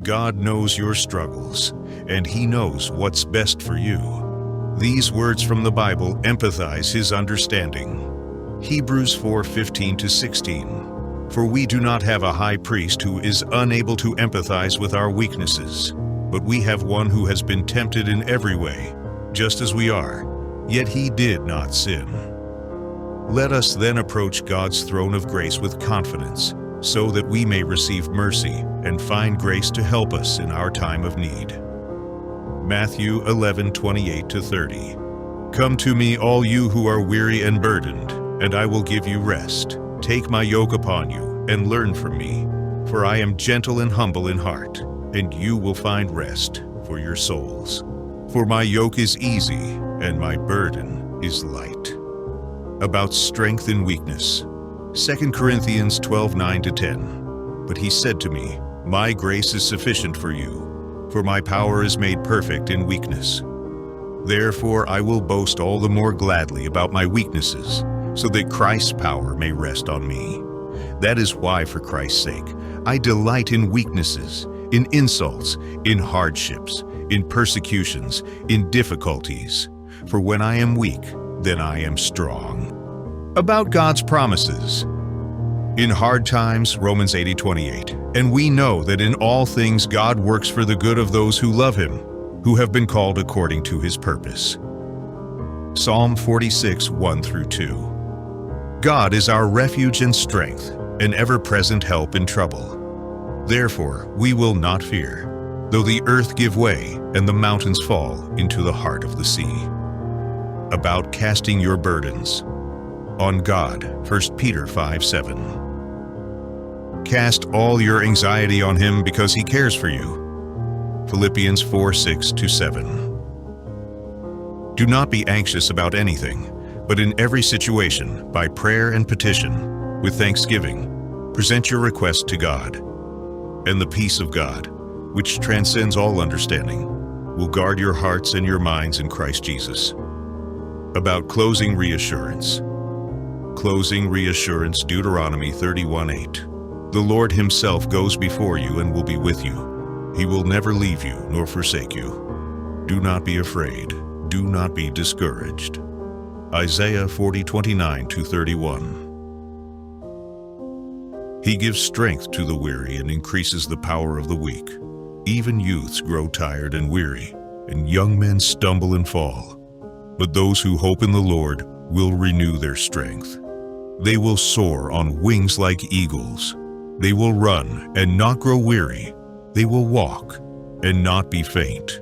God knows your struggles, and He knows what's best for you. These words from the Bible empathize His understanding. Hebrews 4:15-16. For we do not have a high priest who is unable to empathize with our weaknesses, but we have one who has been tempted in every way, just as we are, yet He did not sin. Let us then approach God's throne of grace with confidence, so that we may receive mercy and find grace to help us in our time of need. Matthew 11:28-30. Come to me, all you who are weary and burdened, and I will give you rest. Take my yoke upon you and learn from me, for I am gentle and humble in heart, and you will find rest for your souls. For my yoke is easy and my burden is light. About strength and weakness. 2 Corinthians 12:9-10. But he said to me, my grace is sufficient for you, for my power is made perfect in weakness. Therefore I will boast all the more gladly about my weaknesses, so that Christ's power may rest on me. That is why, for Christ's sake, I delight in weaknesses, in insults, in hardships, in persecutions, in difficulties. For when I am weak, then I am strong. About God's promises. In hard times, Romans 8:28, and we know that in all things God works for the good of those who love Him, who have been called according to His purpose. Psalm 46:1-2. God is our refuge and strength, an ever-present help in trouble. Therefore we will not fear, though the earth give way and the mountains fall into the heart of the sea. About casting your burdens. On God, 1 Peter 5:7. Cast all your anxiety on Him because He cares for you. Philippians 4:6-7. Do not be anxious about anything, but in every situation, by prayer and petition, with thanksgiving, present your requests to God. And the peace of God, which transcends all understanding, will guard your hearts and your minds in Christ Jesus. About closing reassurance. Closing reassurance, Deuteronomy 31:8. The Lord Himself goes before you and will be with you. He will never leave you nor forsake you. Do not be afraid. Do not be discouraged. Isaiah 40:29-31. He gives strength to the weary and increases the power of the weak. Even youths grow tired and weary, and young men stumble and fall. But those who hope in the Lord will renew their strength. They will soar on wings like eagles. They will run and not grow weary. They will walk and not be faint.